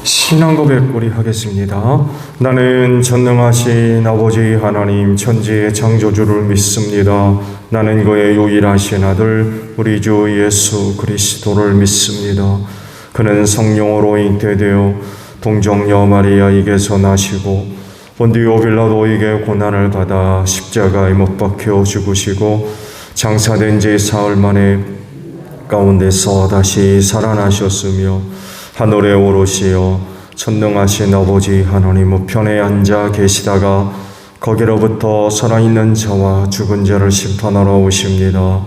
신앙 고백 우리 하겠습니다. 나는 전능하신 아버지 하나님 천지의 창조주를 믿습니다. 나는 그의 유일하신 아들 우리 주 예수 그리스도를 믿습니다. 그는 성령으로 잉태되어 동정녀 마리아에게서 나시고 본디오 빌라도에게 고난을 받아 십자가에 못 박혀 죽으시고 장사된 지 사흘 만에 가운데서 다시 살아나셨으며 하늘에 오르시어 전능하신 아버지 하나님 우편에 앉아 계시다가 거기로부터 살아있는 자와 죽은 자를 심판하러 오십니다.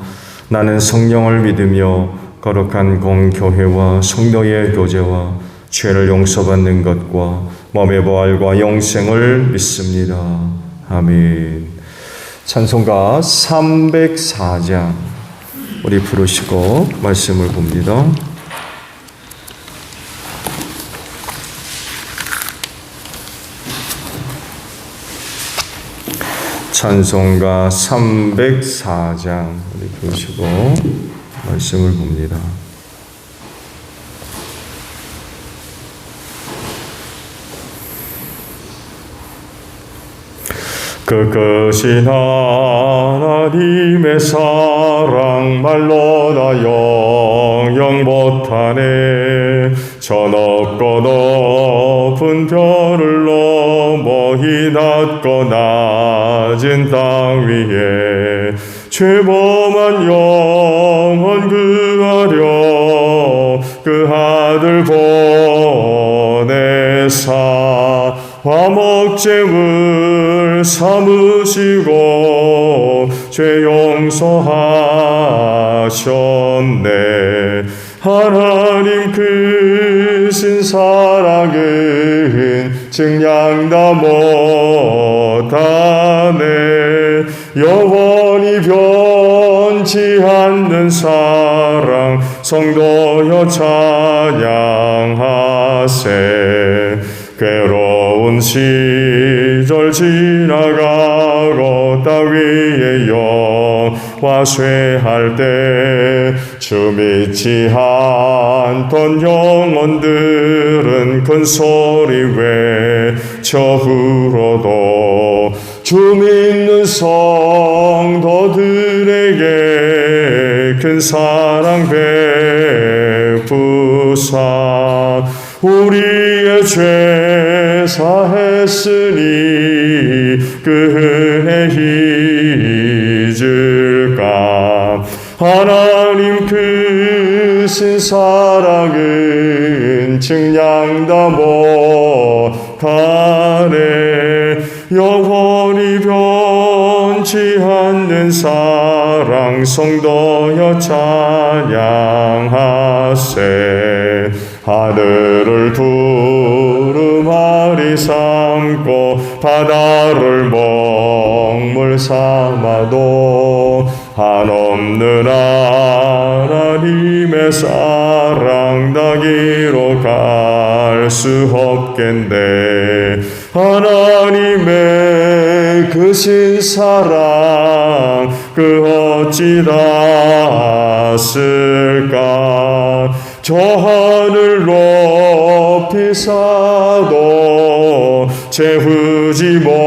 나는 성령을 믿으며 거룩한 공교회와 성도의 교제와 죄를 용서받는 것과 몸의 부활과 영생을 믿습니다. 아멘. 찬송가 304장 우리 부르시고 말씀을 봅니다. 찬송가 304장 우리 부르시고 말씀을 봅니다. 그 크신 하나님의 사랑 말로 나 영영 못하네. 저 높고 높은 별을 넘어 이 낮고 낮은 땅 위에 죄범한 영혼 구하려 그 아들 보내사 화목제물 삼으시고 죄 용서하셨네. 하나님 크신 사랑은 증량 다 못하네. 영원히 변치 않는 사랑 성도여 찬양하세. 괴로운 시절 지나가고 땅 위에 영화 쇠할 때 주 믿지 않던 영혼들은 큰 소리 외쳐 울어도 주 믿는 성도들에게 큰 사랑 베푸사 우리의 죄 사했으니 그 은혜 잊을까. 하나님 크신 사랑은 증량 다 못하네. 영원히 변치 않는 사랑 성도여 찬양하세. 하늘을 두루마리 삼고 바다를 먹물 삼아도 한없는 하나님의 사랑 나기로 갈 수 없겠네. 하나님의 크신 사랑 그 어찌 닿았을까. 저 하늘 높이 사도 채우지 못하리.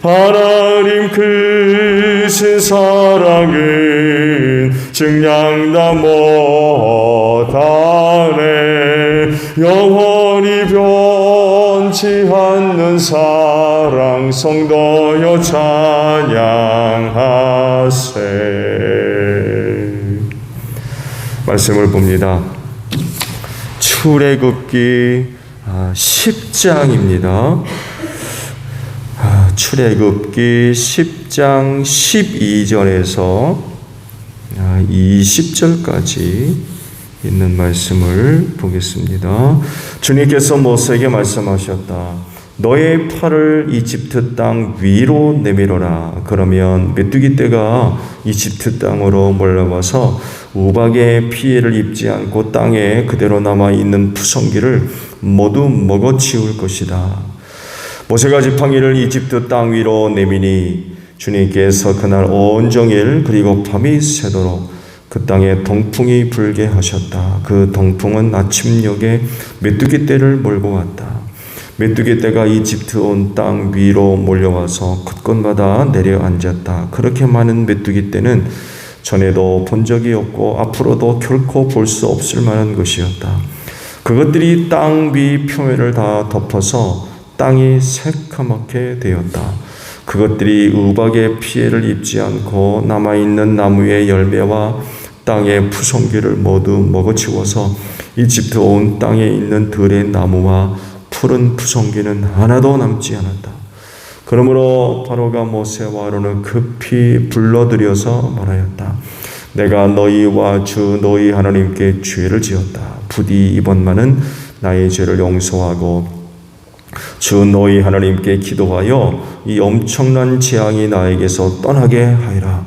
하나님 크신 사랑은 증량 다 못하네. 영원히 변치 않는 사랑 성도여 찬양하세. 말씀을 봅니다. 출애굽기 10장입니다. 출애굽기 10장 12절에서 20절까지 있는 말씀을 보겠습니다. 주님께서 모세에게 말씀하셨다. 너의 팔을 이집트 땅 위로 내밀어라. 그러면 메뚜기 떼가 이집트 땅으로 몰려와서 우박의 피해를 입지 않고 땅에 그대로 남아있는 푸성기를 모두 먹어치울 것이다. 모세가 지팡이를 이집트 땅 위로 내미니 주님께서 그날 온종일 그리고 밤이 새도록 그 땅에 동풍이 불게 하셨다. 그 동풍은 아침녘에 메뚜기 떼를 몰고 왔다. 메뚜기 떼가 이집트 온 땅 위로 몰려와서 곳곳마다 내려앉았다. 그렇게 많은 메뚜기 떼는 전에도 본 적이 없고 앞으로도 결코 볼 수 없을 만한 것이었다. 그것들이 땅 위 표면을 다 덮어서 땅이 새카맣게 되었다. 그것들이 우박의 피해를 입지 않고 남아있는 나무의 열매와 땅의 푸송기를 모두 먹어치워서 이집트 온 땅에 있는 들의 나무와 푸른 푸송기는 하나도 남지 않았다. 그러므로 바로가 모세와 아론을 급히 불러들여서 말하였다. 내가 너희와 주 너희 하나님께 죄를 지었다. 부디 이번만은 나의 죄를 용서하고 주 너희 하나님께 기도하여 이 엄청난 재앙이 나에게서 떠나게 하리라.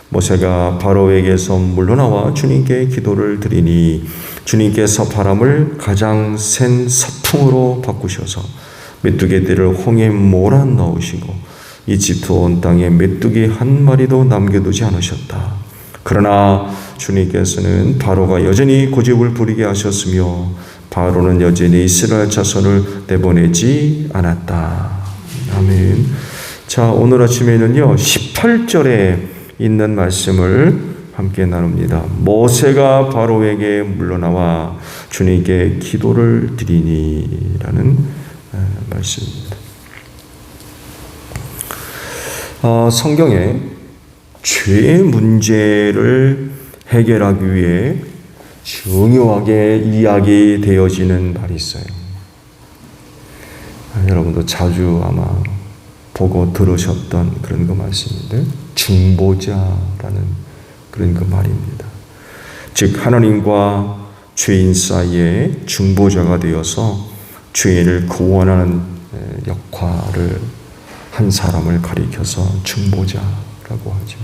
모세가 바로에게서 물러나와 주님께 기도를 드리니 주님께서 바람을 가장 센 서풍으로 바꾸셔서 메뚜기들을 홍에 몰아 넣으시고 이집트 온 땅에 메뚜기 한 마리도 남겨두지 않으셨다. 그러나 주님께서는 바로가 여전히 고집을 부리게 하셨으며 바로는 여전히 이스라엘 자손을 내보내지 않았다. 아멘. 자, 오늘 아침에는요 18절에 있는 말씀을 함께 나눕니다. 모세가 바로에게 물러나와 주님께 기도를 드리니라는 말씀입니다. 성경에 죄의 문제를 해결하기 위해 중요하게 이야기되어지는 말이 있어요. 여러분도 자주 아마 보고 들으셨던 그런 그 말씀인데 중보자라는 그런 그 말입니다. 즉 하나님과 죄인 사이에 중보자가 되어서 죄인을 구원하는 역할을 한 사람을 가리켜서 중보자라고 하죠.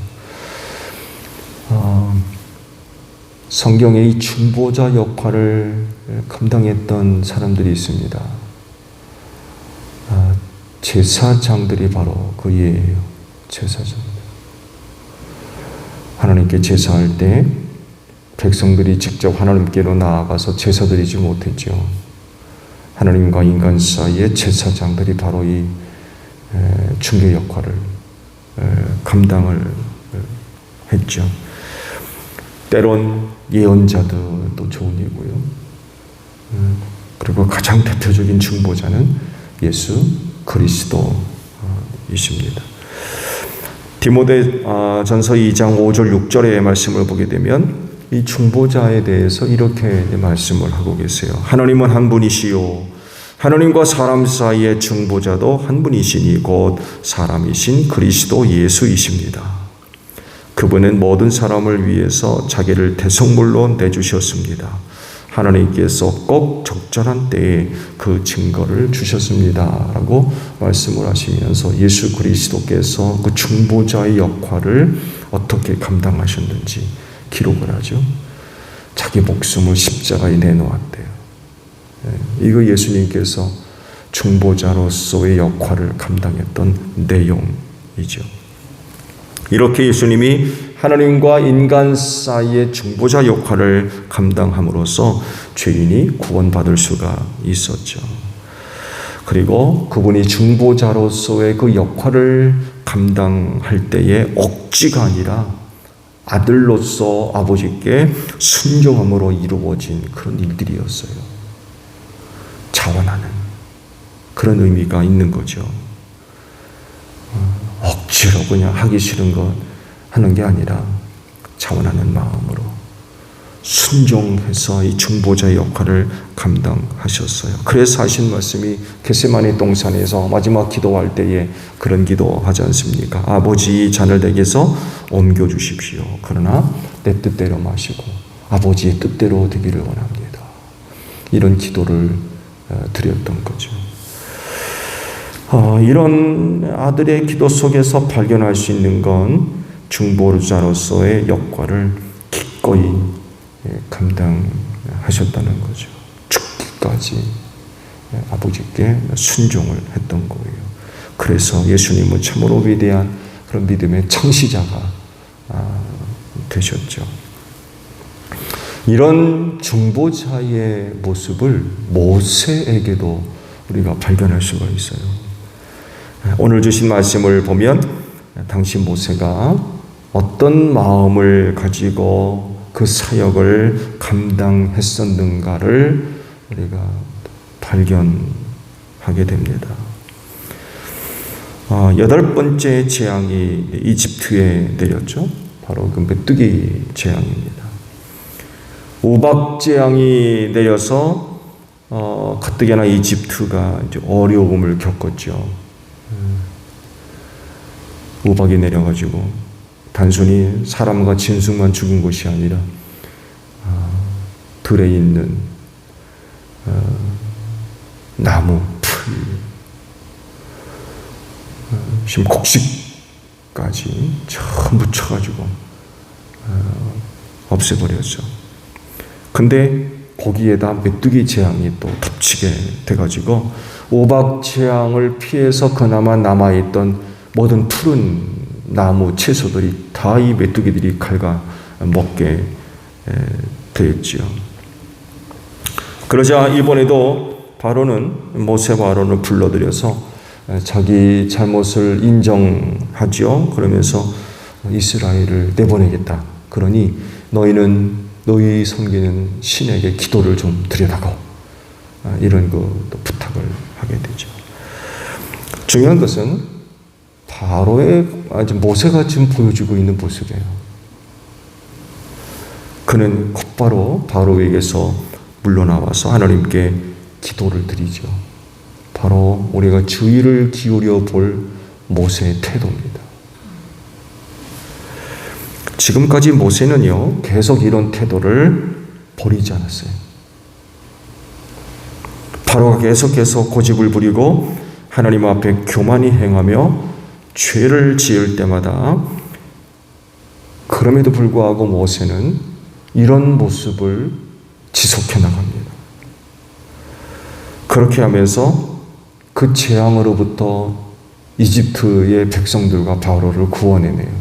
성경에 이 중보자 역할을 감당했던 사람들이 있습니다. 제사장들이 바로 그 예예요. 제사장들. 하나님께 제사할 때 백성들이 직접 하나님께로 나아가서 제사 드리지 못했죠. 하나님과 인간 사이에 제사장들이 바로 이 중개 역할을 감당을 했죠. 때론 예언자들도 좋은 예고요. 그리고 가장 대표적인 중보자는 예수 그리스도이십니다. 디모데전서 2장 5절 6절의 말씀을 보게 되면 이 중보자에 대해서 이렇게 말씀을 하고 계세요. 하나님은 한 분이시요 하나님과 사람 사이의 중보자도 한 분이시니 곧 사람이신 그리스도 예수이십니다. 그분은 모든 사람을 위해서 자기를 대속물로 내주셨습니다. 하나님께서 꼭 적절한 때에 그 증거를 주셨습니다. 라고 말씀을 하시면서 예수 그리스도께서 그 중보자의 역할을 어떻게 감당하셨는지 기록을 하죠. 자기 목숨을 십자가에 내놓았대요. 이거 예수님께서 중보자로서의 역할을 감당했던 내용이죠. 이렇게 예수님이 하나님과 인간 사이의 중보자 역할을 감당함으로써 죄인이 구원받을 수가 있었죠. 그리고 그분이 중보자로서의 그 역할을 감당할 때에 억지가 아니라 아들로서 아버지께 순종함으로 이루어진 그런 일들이었어요. 자원하는 그런 의미가 있는 거죠. 억지로 그냥 하기 싫은 것 하는 게 아니라 자원하는 마음으로 순종해서 이 중보자의 역할을 감당하셨어요. 그래서 하신 말씀이 겟세마네 동산에서 마지막 기도할 때에 그런 기도하지 않습니까? 아버지 이 잔을 내게서 옮겨주십시오. 그러나 내 뜻대로 마시고 아버지의 뜻대로 되기를 원합니다. 이런 기도를 드렸던 거죠. 이런 아들의 기도 속에서 발견할 수 있는 건 중보자로서의 역할을 기꺼이 감당하셨다는 거죠. 죽기까지 아버지께 순종을 했던 거예요. 그래서 예수님은 참으로 위대한 그런 믿음의 창시자가 되셨죠. 이런 중보자의 모습을 모세에게도 우리가 발견할 수가 있어요. 오늘 주신 말씀을 보면 당시 모세가 어떤 마음을 가지고 그 사역을 감당했었는가를 우리가 발견하게 됩니다. 8번째 재앙이 이집트에 내렸죠. 바로 그 메뚜기 재앙입니다. 우박 재앙이 내려서 가뜩이나 이집트가 이제 어려움을 겪었죠. 우박이 내려가지고 단순히 사람과 짐승만 죽은 것이 아니라 들에 있는 나무, 풀, 지금 곡식까지 전부 쳐가지고 없애버렸죠. 근데 거기에다 메뚜기 재앙이 또 덮치게 돼가지고 우박 재앙을 피해서 그나마 남아있던 모든 푸른 나무 채소들이 다 이 메뚜기들이 갉아 먹게 되었지요. 그러자 이번에도 바로는 모세와 아론을 불러들여서 자기 잘못을 인정하죠. 그러면서 이스라엘을 내보내겠다. 그러니 너희는 너희 섬기는 신에게 기도를 좀 드려다가 이런 부탁을 하게 되죠. 중요한 것은 바로의 모세가 지금 보여주고 있는 모습이에요. 그는 곧바로 바로에게서 물러나와서 하나님께 기도를 드리죠. 바로 우리가 주의를 기울여 볼 모세의 태도입니다. 지금까지 모세는요, 계속 이런 태도를 버리지 않았어요. 바로가 계속해서 고집을 부리고 하나님 앞에 교만히 행하며 죄를 지을 때마다 그럼에도 불구하고 모세는 이런 모습을 지속해 나갑니다. 그렇게 하면서 그 재앙으로부터 이집트의 백성들과 바로를 구원해내요.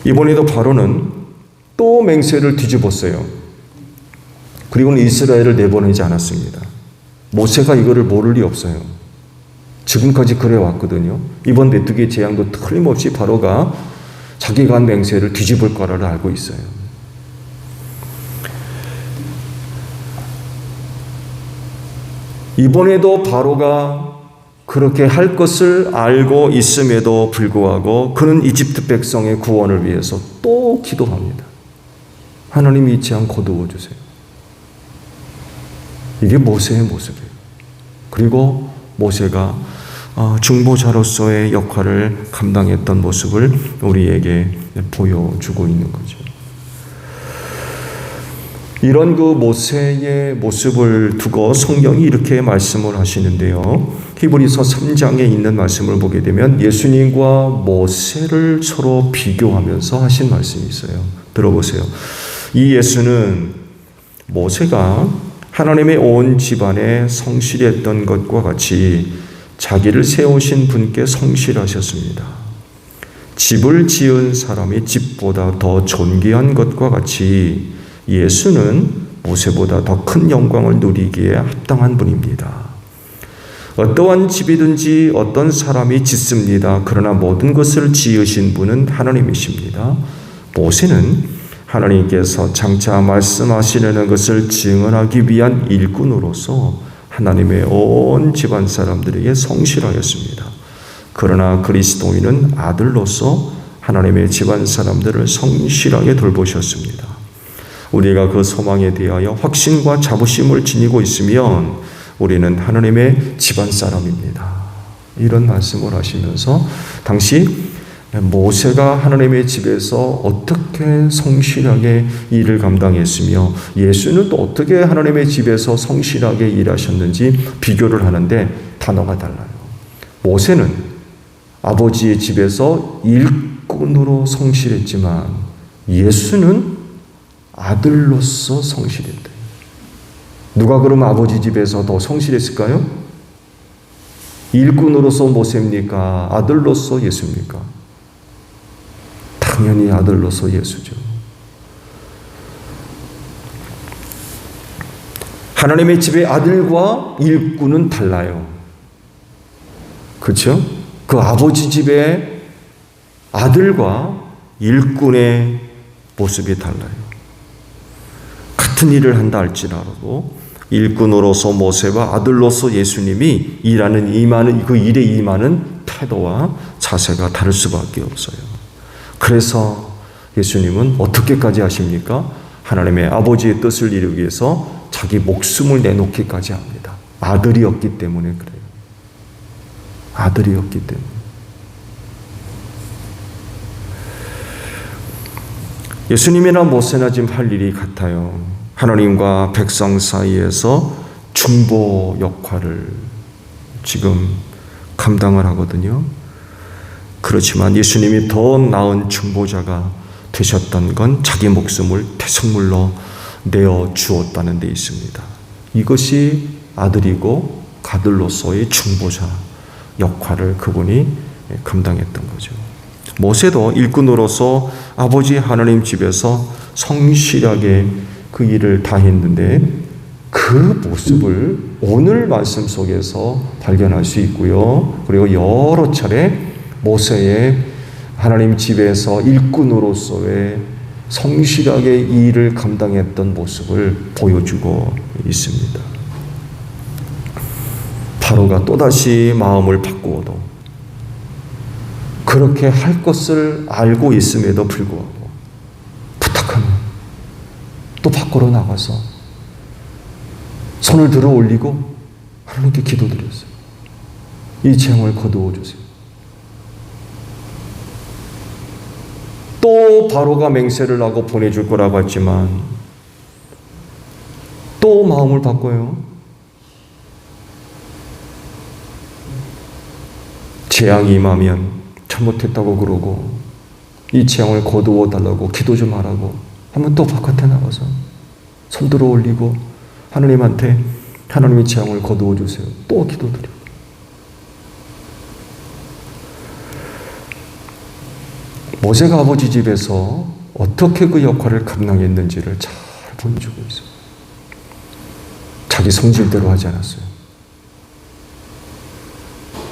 이번에도 바로는 또 맹세를 뒤집었어요. 그리고는 이스라엘을 내보내지 않았습니다. 모세가 이거를 모를 리 없어요. 지금까지 그래 왔거든요. 이번 메뚜기 재앙도 틀림없이 바로가 자기가 한 맹세를 뒤집을 거라를 알고 있어요. 이번에도 바로가 그렇게 할 것을 알고 있음에도 불구하고 그는 이집트 백성의 구원을 위해서 또 기도합니다. 하나님 이 재앙 거두어 주세요. 이게 모세의 모습이에요. 그리고 모세가 중보자로서의 역할을 감당했던 모습을 우리에게 보여주고 있는 거죠. 이런 그 모세의 모습을 두고 성경이 이렇게 말씀을 하시는데요. 히브리서 3장에 있는 말씀을 보게 되면 예수님과 모세를 서로 비교하면서 하신 말씀이 있어요. 들어보세요. 이 예수는 모세가 하나님의 온 집안에 성실했던 것과 같이 자기를 세우신 분께 성실하셨습니다. 집을 지은 사람이 집보다 더 존귀한 것과 같이 예수는 모세보다 더 큰 영광을 누리기에 합당한 분입니다. 어떠한 집이든지 어떤 사람이 짓습니다. 그러나 모든 것을 지으신 분은 하나님이십니다. 모세는 하나님께서 장차 말씀하시려는 것을 증언하기 위한 일꾼으로서 하나님의 온 집안 사람들에게 성실하였습니다. 그러나 그리스도인은 아들로서 하나님의 집안 사람들을 성실하게 돌보셨습니다. 우리가 그 소망에 대하여 확신과 자부심을 지니고 있으면 우리는 하나님의 집안 사람입니다. 이런 말씀을 하시면서 당시 모세가 하나님의 집에서 어떻게 성실하게 일을 감당했으며 예수는 또 어떻게 하나님의 집에서 성실하게 일하셨는지 비교를 하는데 단어가 달라요. 모세는 아버지의 집에서 일꾼으로 성실했지만 예수는 아들로서 성실했다. 누가 그러면 아버지 집에서 더 성실했을까요? 일꾼으로서 모세입니까? 아들로서 예수입니까? 당연히 아들로서 예수죠. 하나님의 집의 아들과 일꾼은 달라요. 그렇죠? 그 아버지 집의 아들과 일꾼의 모습이 달라요. 같은 일을 한다 할지라도 일꾼으로서 모세와 아들로서 예수님이 임하는 그 일에 임하는 태도와 자세가 다를 수밖에 없어요. 그래서 예수님은 어떻게까지 하십니까? 하나님의 아버지의 뜻을 이루기 위해서 자기 목숨을 내놓기까지 합니다. 아들이었기 때문에 그래요. 아들이었기 때문에. 예수님이나 모세나 지금 할 일이 같아요. 하나님과 백성 사이에서 중보 역할을 지금 감당을 하거든요. 그렇지만 예수님이 더 나은 중보자가 되셨던 건 자기 목숨을 대속물로 내어 주었다는 데 있습니다. 이것이 아들이고 아들로서의 중보자 역할을 그분이 감당했던 거죠. 모세도 일꾼으로서 아버지 하나님 집에서 성실하게 그 일을 다했는데 그 모습을 오늘 말씀 속에서 발견할 수 있고요. 그리고 여러 차례 모세의 하나님 집에서 일꾼으로서의 성실하게 이 일을 감당했던 모습을 보여주고 있습니다. 바로가 또다시 마음을 바꾸어도 그렇게 할 것을 알고 있음에도 불구하고 부탁하면 또 밖으로 나가서 손을 들어 올리고 하나님께 기도드렸어요. 이 재앙을 거두어 주세요. 또 바로가 맹세를 하고 보내줄 거라고 했지만 또 마음을 바꿔요. 재앙이 임하면 잘못했다고 그러고 이 재앙을 거두어 달라고 기도 좀 하라고 하면 또 바깥에 나가서 손 들어 올리고 하나님한테 하나님의 재앙을 거두어 주세요. 또 기도드리고. 모세가 아버지 집에서 어떻게 그 역할을 감당했는지를 잘 보여주고 있어요. 자기 성질대로 하지 않았어요.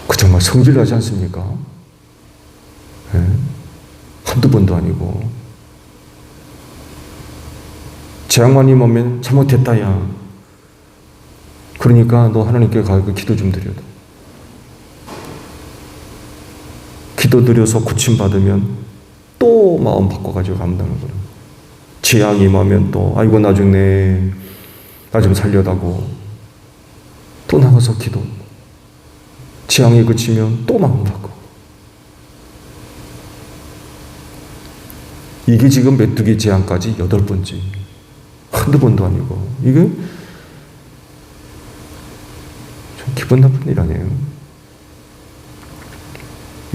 그 정말 성질나지 않습니까? 네? 한두 번도 아니고. 재앙만 임하면 잘못했다 야. 그러니까 너 하나님께 가서 기도 좀 드려도. 기도 드려서 고침받으면 또 마음 바꿔가지고 감당을 거예요. 재앙이 임하면 또 아이고 나 죽네. 나 좀 살려다고 또 나가서 기도. 재앙이 그치면 또 마음 바꿔. 이게 지금 메뚜기 재앙까지 8번째. 한두 번도 아니고. 이게 좀 기분 나쁜 일 아니에요?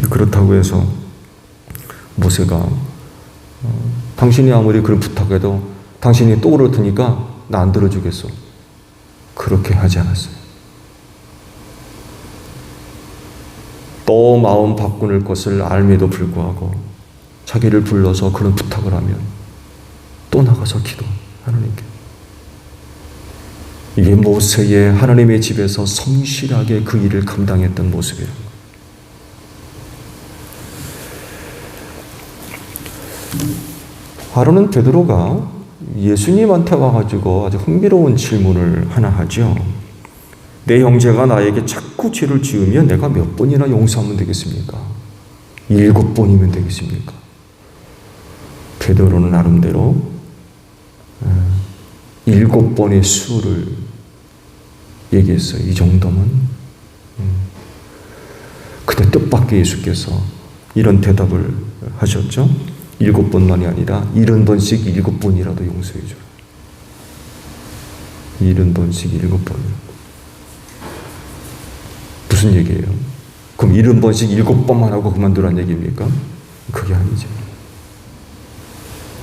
그렇다고 해서 모세가 당신이 아무리 그런 부탁해도 당신이 또 그렇다니까 나 안 들어주겠어. 그렇게 하지 않았어요. 또 마음 바꾸는 것을 알매도 불구하고 자기를 불러서 그런 부탁을 하면 또 나가서 기도. 하나님께. 이게 모세의 하나님의 집에서 성실하게 그 일을 감당했던 모습이에요. 바로는 베드로가 예수님한테 와가지고 아주 흥미로운 질문을 하나 하죠. 내 형제가 나에게 자꾸 죄를 지으면 내가 몇 번이나 용서하면 되겠습니까? 7번이면 되겠습니까? 베드로는 나름대로 7번의 수를 얘기했어요. 이 정도면. 그때 뜻밖의 예수께서 이런 대답을 하셨죠. 7번만이 아니라 70번씩 7번이라도 용서해 주라. 70번씩 7번. 무슨 얘기예요? 그럼 70번씩 7번만 하고 그만두라는 얘기입니까? 그게 아니죠.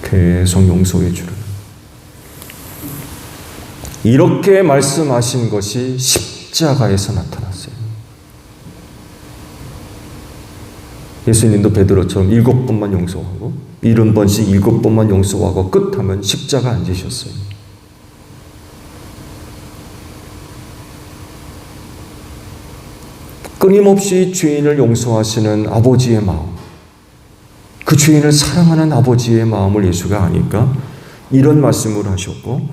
계속 용서해 주라. 이렇게 말씀하신 것이 십자가에서 나타났어요. 예수님도 베드로처럼 7번만 용서하고 70번씩 7번만 용서하고 끝하면 십자가 안 지셨어요. 끊임없이 죄인을 용서하시는 아버지의 마음, 그 죄인을 사랑하는 아버지의 마음을 예수가 아니까 이런 말씀을 하셨고,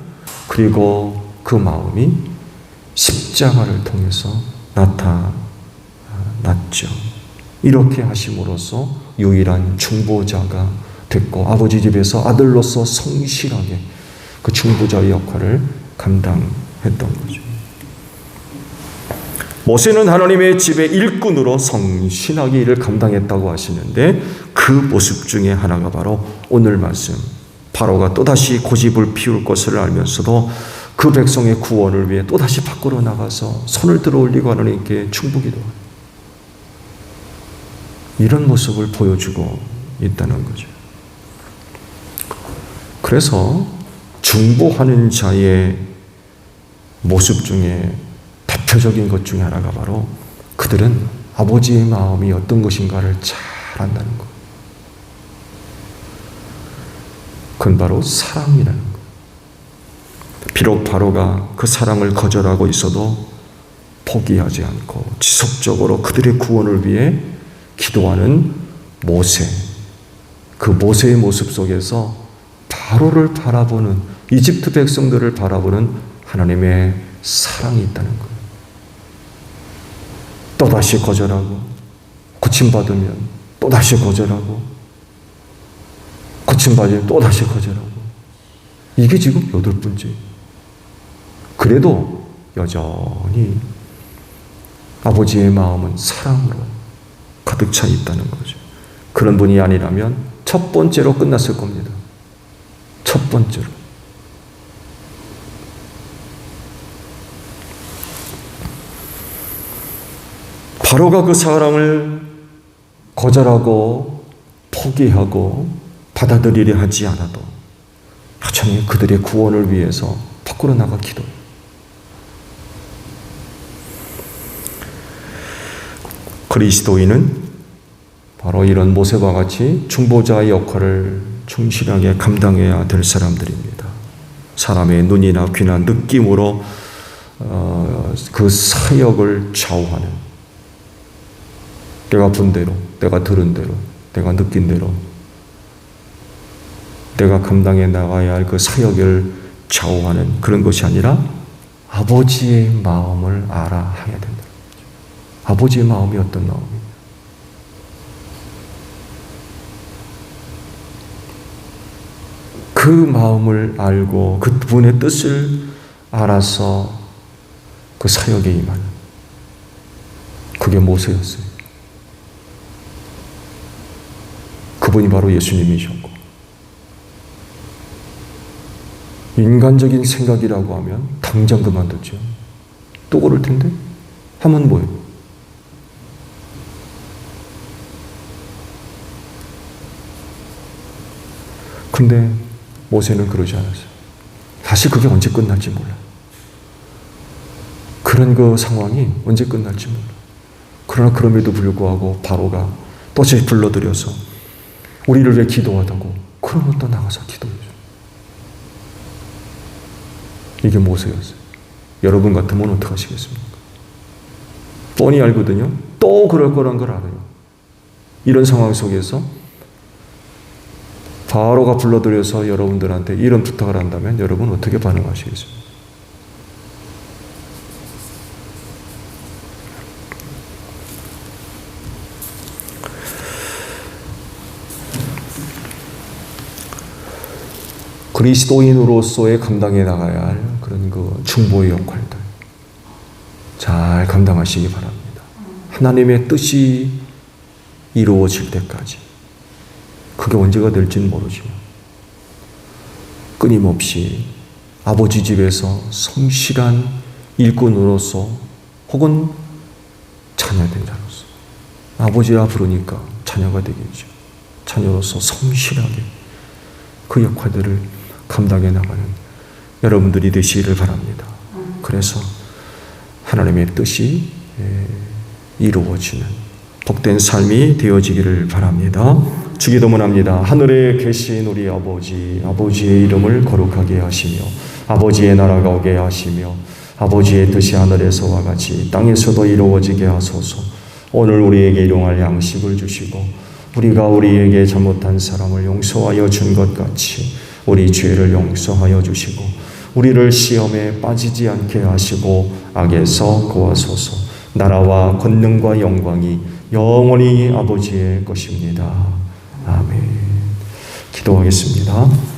그리고 그 마음이 십자가를 통해서 나타났죠. 이렇게 하심으로써 유일한 중보자가 됐고, 아버지 집에서 아들로서 성실하게 그 중보자의 역할을 감당했던 거죠. 모세는 하나님의 집의 일꾼으로 성실하게 일을 감당했다고 하시는데, 그 모습 중에 하나가 바로 오늘 말씀, 바로가 또다시 고집을 피울 것을 알면서도 그 백성의 구원을 위해 또다시 밖으로 나가서 손을 들어 올리고 하나님께 충복기도하는 이런 모습을 보여주고 있다는 거죠. 그래서 중보하는 자의 모습 중에 대표적인 것 중에 하나가 바로 그들은 아버지의 마음이 어떤 것인가를 잘 안다는 것. 그건 바로 사랑이라는 것. 비록 바로가 그 사랑을 거절하고 있어도 포기하지 않고 지속적으로 그들의 구원을 위해 기도하는 모세, 그 모세의 모습 속에서 바로를 바라보는, 이집트 백성들을 바라보는 하나님의 사랑이 있다는 거예요. 또다시 거절하고, 고침받으면 또다시 거절하고, 고침받으면 또다시 거절하고, 이게 지금 8번째. 그래도 여전히 아버지의 마음은 사랑으로 가득 차 있다는 거죠. 그런 분이 아니라면 첫 번째로 끝났을 겁니다. 첫 번째로. 바로가 그 사랑을 거절하고 포기하고 받아들이려 하지 않아도 여전히 그들의 구원을 위해서 밖으로 나가 기도해요. 그리스도인은 바로 이런 모세와 같이 중보자의 역할을 충실하게 감당해야 될 사람들입니다. 사람의 눈이나 귀나 느낌으로 그 사역을 좌우하는, 내가 본 대로, 내가 들은 대로, 내가 느낀 대로 내가 감당해 나가야 할 그 사역을 좌우하는 그런 것이 아니라 아버지의 마음을 알아야 된다. 아버지의 마음이 어떤 마음이에요? 그 마음을 알고 그분의 뜻을 알아서 그 사역에 임하는, 그게 모세였어요. 그분이 바로 예수님이셨고, 인간적인 생각이라고 하면 당장 그만뒀죠. 또 그럴 텐데 하면 뭐예요? 근데 모세는 그러지 않았어요. 사실 그게 언제 끝날지 몰라요. 그런 그 상황이 언제 끝날지 몰라요. 그러나 그럼에도 불구하고 바로가 또다시 불러들여서 우리를 위해 기도하다고, 그러면 또 나가서 기도해줘. 이게 모세였어요. 여러분 같으면 어떻게 하시겠습니까? 뻔히 알거든요. 또 그럴 거란 걸 알아요. 이런 상황 속에서 바로가 불러들여서 여러분들한테 이런 부탁을 한다면 여러분 어떻게 반응하시겠습니까? 그리스도인으로서의 감당해 나가야 할 그런 그 중보의 역할들 잘 감당하시기 바랍니다. 하나님의 뜻이 이루어질 때까지, 그게 언제가 될지는 모르지만 끊임없이 아버지 집에서 성실한 일꾼으로서 혹은 자녀된 자로서, 아버지라 부르니까 자녀가 되겠죠. 자녀로서 성실하게 그 역할들을 감당해 나가는 여러분들이 되시기를 바랍니다. 그래서 하나님의 뜻이 이루어지는 복된 삶이 되어지기를 바랍니다. 주기도문합니다. 하늘에 계신 우리 아버지, 아버지의 이름을 거룩하게 하시며 아버지의 나라가 오게 하시며 아버지의 뜻이 하늘에서와 같이 땅에서도 이루어지게 하소서. 오늘 우리에게 일용할 양식을 주시고 우리가 우리에게 잘못한 사람을 용서하여 준 것 같이 우리 죄를 용서하여 주시고 우리를 시험에 빠지지 않게 하시고 악에서 구하소서. 나라와 권능과 영광이 영원히 아버지의 것입니다. 아멘. 기도하겠습니다.